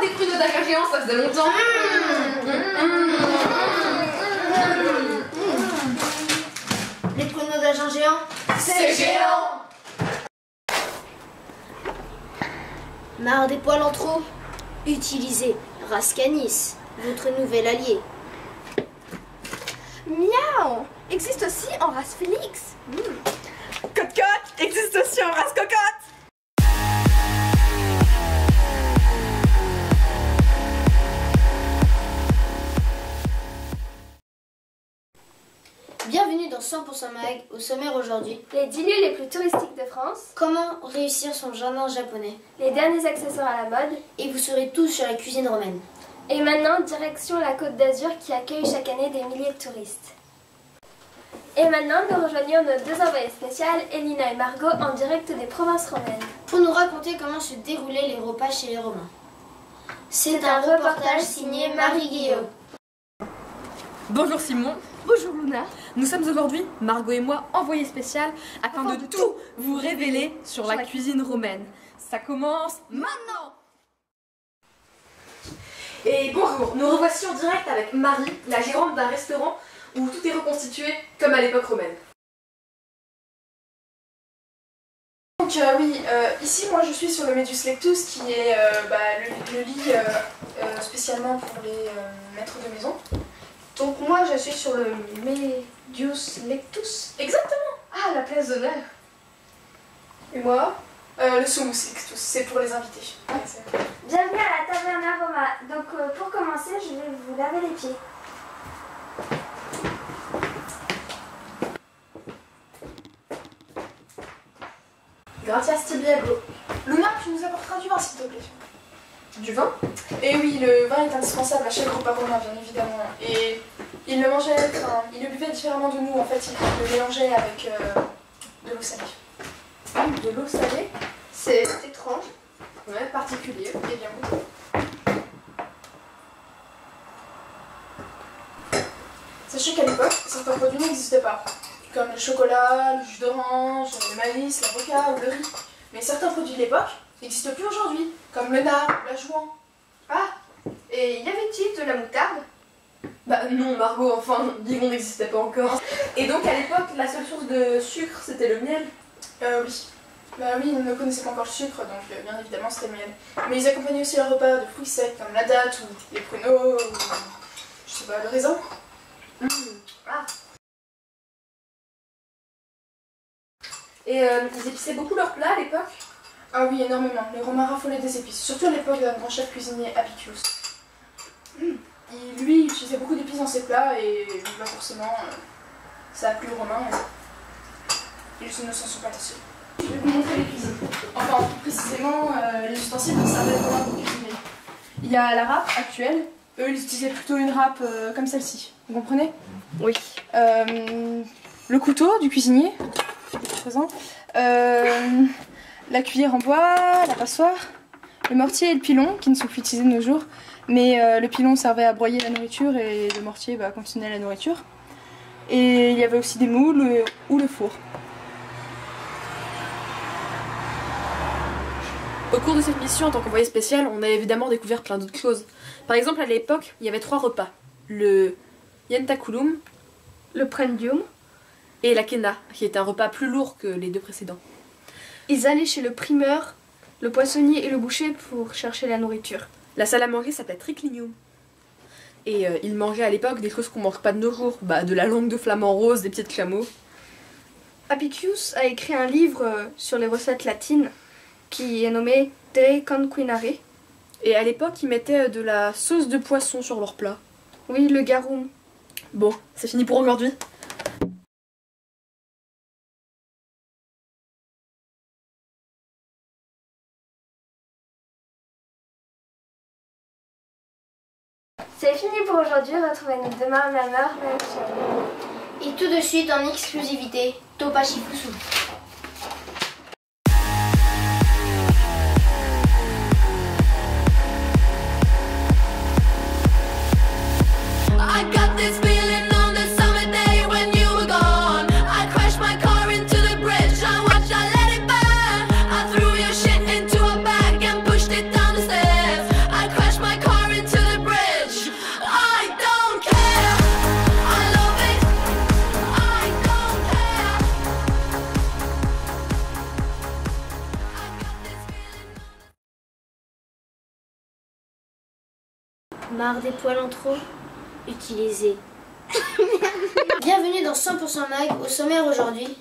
des pruneaux d'acajou géants, ça faisait longtemps. Les pruneaux d'agent géant, C'est géant. marre des poils en trop? Utilisez Rascanis, votre nouvel allié. Miaou existe aussi en race Félix. Cote-cote existe aussi en race cocotte. Bienvenue dans 100% Mag, au sommaire aujourd'hui. Les 10 lieux les plus touristiques de France, Comment réussir son jardin japonais? les derniers accessoires à la mode, Et vous saurez tout sur la cuisine romaine. et maintenant direction la Côte d'Azur qui accueille chaque année des milliers de touristes. Et maintenant nous rejoignons nos deux envoyées spéciales, Elina et Margot, en direct des provinces romaines. Pour nous raconter comment se déroulaient les repas chez les Romains. C'est un reportage signé Marie Guillaume. Bonjour Simon. Bonjour Luna. Nous sommes aujourd'hui, Margot et moi, envoyés spéciales afin de tout vous révéler sur la cuisine romaine. Ça commence maintenant. Et bonjour, nous revoici en direct avec Marie, la gérante d'un restaurant où tout est reconstitué comme à l'époque romaine. Donc ici moi je suis sur le Medius Lectus qui est le lit spécialement pour les maîtres de maison. Donc moi je suis sur le Medius Lectus. Exactement. Ah, la place d'honneur. Et moi le Summus Lectus, c'est pour les invités. Ouais, Bienvenue à la taverne Aroma. Donc pour commencer, je vais vous laver les pieds. Gratias Tibiago. Luna, tu nous apporteras du vin s'il te plaît. Du vin? Et oui, le vin est indispensable à chaque repas romain bien évidemment. Et il le mangeait, il le buvait différemment de nous en fait, il le mélangeait avec de l'eau salée. De l'eau salée? C'est étrange. Ouais, particulier. Et bien goûté. Sachez qu'à l'époque, certains produits n'existaient pas, comme le chocolat, le jus d'orange, le maïs, l'avocat ou le riz. Mais certains produits de l'époque n'existent plus aujourd'hui, comme le nard ou la jouan. Ah, et y avait-il de la moutarde? Bah non Margot, enfin, Digon n'existait pas encore. Et donc à l'époque, la seule source de sucre, c'était le miel? Oui. Bah oui, ils ne connaissaient pas encore le sucre, donc bien évidemment c'était le miel. Mais ils accompagnaient aussi leur repas de fruits secs, comme la date ou les pruneaux, ou je sais pas, le raisin. Ah. Et ils épiçaient beaucoup leurs plats à l'époque? Ah oui, énormément. Les Romains raffolaient des épices, surtout à l'époque d'un grand chef cuisinier Apicius. Lui, il utilisait beaucoup d'épices dans ses plats et bah, forcément, ça a plu aux Romains et ils ne s'en sont pas lassés. Je vais vous montrer les cuisines. Enfin, plus précisément, les ustensiles qui servaient aux Romains pour cuisiner. Il y a la râpe actuelle. Eux, ils utilisaient plutôt une râpe comme celle-ci. Vous comprenez? Oui. Le couteau du cuisinier, présent. La cuillère en bois, la passoire, le mortier et le pilon, qui ne sont plus utilisés de nos jours. Mais le pilon servait à broyer la nourriture et le mortier continuait la nourriture. Et il y avait aussi des moules ou le four. Au cours de cette mission, en tant qu'envoyé spécial, on a évidemment découvert plein d'autres choses. Par exemple, à l'époque, il y avait 3 repas. Le Yentaculum, Le prendium. et la Kena, qui était un repas plus lourd que les 2 précédents. Ils allaient chez le primeur, le poissonnier et le boucher pour chercher la nourriture. La salle à manger s'appelait Triclinium. Et ils mangeaient à l'époque des choses qu'on mange pas de nos jours. Bah, de la langue de flamant rose, des pieds de chameau. Apicius a écrit un livre sur les recettes latines qui est nommé De Conquinare. Et à l'époque, ils mettaient de la sauce de poisson sur leur plat. Oui, le garum. Bon, c'est fini pour aujourd'hui. C'est fini pour aujourd'hui, retrouvez-nous demain, même heure, même chaîne. Et tout de suite en exclusivité, Topachi Fusu. I got this feeling on the summer day when you were gone. I crashed my car into the bridge. I watched, I let it burn. I threw your shit into a bag and pushed it down the stairs. I crashed Marre des poils en trop utilisés. Bienvenue dans 100% Mag. Au sommaire aujourd'hui.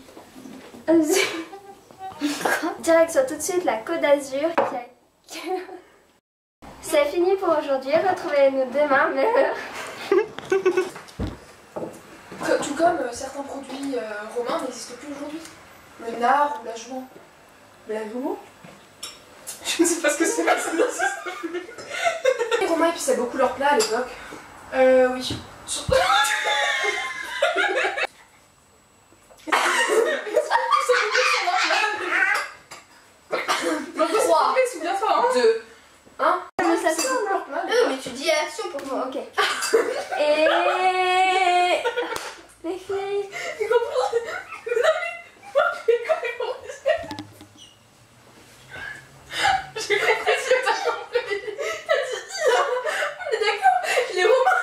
Direction tout de suite la Côte d'Azur. C'est fini pour aujourd'hui. Retrouvez-nous demain, même heure. Tout comme certains produits romains n'existent plus aujourd'hui. Le nard ou la joie. La joue. Je ne sais pas ce que c'est, mais ça n'existe plus. Les Romains épiçaient beaucoup leurs plats à l'époque. Oui. Donc 3, Souviens-toi, hein. 2, 1. Ça tourne, hein. Mais tu dis action pour moi. Bon, ok. Et... Les filles. J'ai compris ce que t'as compris. T'as dit IA. On est d'accord. Les Romains.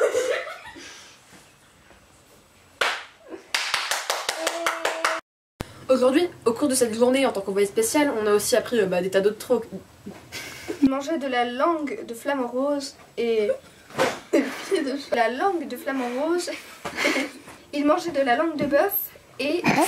Aujourd'hui, au cours de cette journée en tant qu'envoyé spécial, on a aussi appris des tas d'autres trucs. Il mangeait de la langue de flamant rose et... la langue de flamant rose. Il mangeait de la langue de bœuf et...